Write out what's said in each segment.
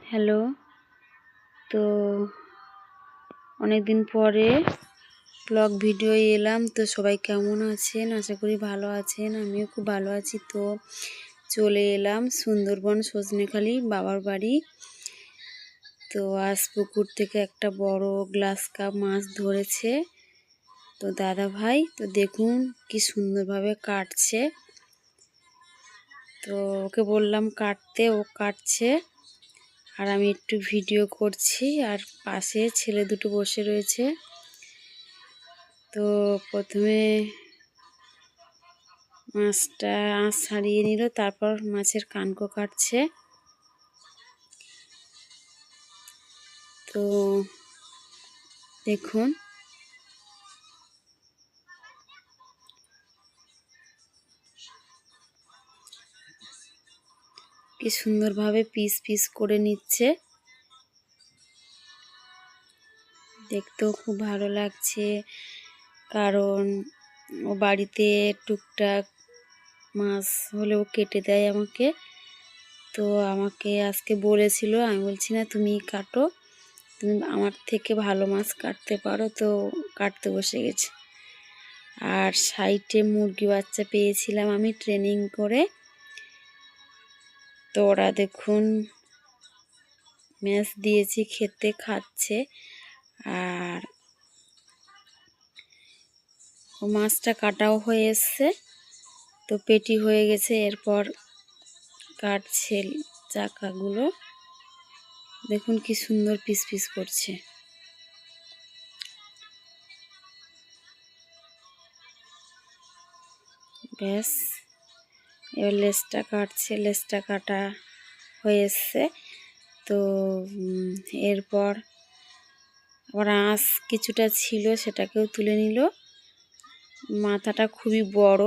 Hello. তো অনেক দিন পরে ব্লগ ভিডিও এলাম। তো সবাই কেমন আছেন? আশা করি ভালো আছেন। আমিও খুব ভালো আছি। তো চলে এলাম সুন্দরবন সজনেখালি বাবার বাড়ি। তো আজ পুকুর থেকে একটা বড় গ্লাস কাপ মাছ ধরেছে তো দাদা ভাই। তো দেখুন কি সুন্দরভাবে কাটছে। তো ওকে বললাম কাটতে, ও কাটছে আর আমি একটু ভিডিও করছি। আর পাশে ছেলে দুটো বসে রয়েছে। তো প্রথমে মাছটা আঁশ ছাড়িয়ে নিল, তারপর মাছের কানকো কাটছে। তো দেখুন কি সুন্দরভাবে পিস পিস করে নিচ্ছে। দেখতেও খুব ভালো লাগছে, কারণ ও বাড়িতে টুকটাক মাছ হলেও কেটে দেয় আমাকে। তো আমাকে আজকে বলেছিল, আমি বলছি না তুমি কাটো, তুমি আমার থেকে ভালো মাছ কাটতে পারো। তো কাটতে বসে গেছে। আর সাইডে মুরগি বাচ্চা পেয়েছিলাম আমি ট্রেনিং করে। তো ওরা দেখুন ম্যাচ দিয়েছি খেতে, খাচ্ছে। আর ও মাছটা কাটাও হয়ে এসছে, তো পেটি হয়ে গেছে। এরপর কাটছে চাকাগুলো। দেখুন কি সুন্দর পিস পিস করছে। ব্যাস, এবার লেজটা কাটছে। লেজটা কাটা হয়ে এসছে। তো এরপর আবার আঁশ কিছুটা ছিল, সেটাকেও তুলে নিল। মাথাটা খুবই বড়,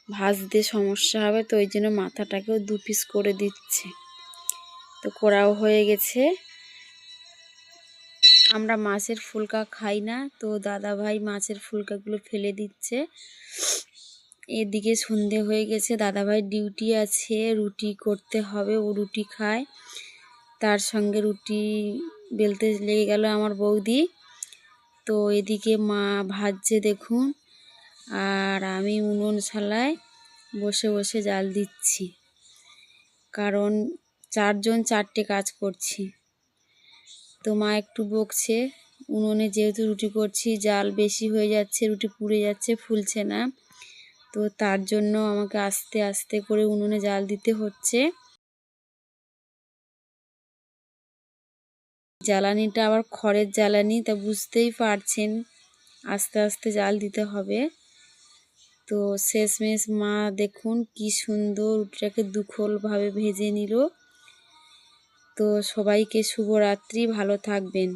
ভাজতে সমস্যা হবে, তো ওই জন্য মাথাটাকেও দু পিস করে দিচ্ছে। তো করাও হয়ে গেছে। আমরা মাছের ফুলকা খাই না, তো দাদা ভাই মাছের ফুলকাগুলো ফেলে দিচ্ছে। এদিকে সন্ধে হয়ে গেছে, দাদা ভাই ডিউটি আছে, রুটি করতে হবে, ও রুটি খায়। তার সঙ্গে রুটি বেলতে লেগে গেল আমার বৌদি। তো এদিকে মা ভাজছে দেখুন, আর আমি উনুন শালায় বসে বসে জাল দিচ্ছি, কারণ চারজন চারটে কাজ করছি। তো মা একটু বকছে, উনুনে যেহেতু রুটি করছি জাল বেশি হয়ে যাচ্ছে, রুটি পুড়ে যাচ্ছে, ফুলছে না। তো তার জন্য আমাকে আস্তে আস্তে করে উনুনে জাল দিতে হচ্ছে। জ্বালানিটা আবার খড়ের জ্বালানি, তা বুঝতেই পারছেন আস্তে আস্তে জাল দিতে হবে। তো শেষমেশ মা দেখুন কি সুন্দর রুটিটাকে দুখোলভাবে ভেজে নিল। তো সবাইকে শুভরাত্রি, ভালো থাকবেন।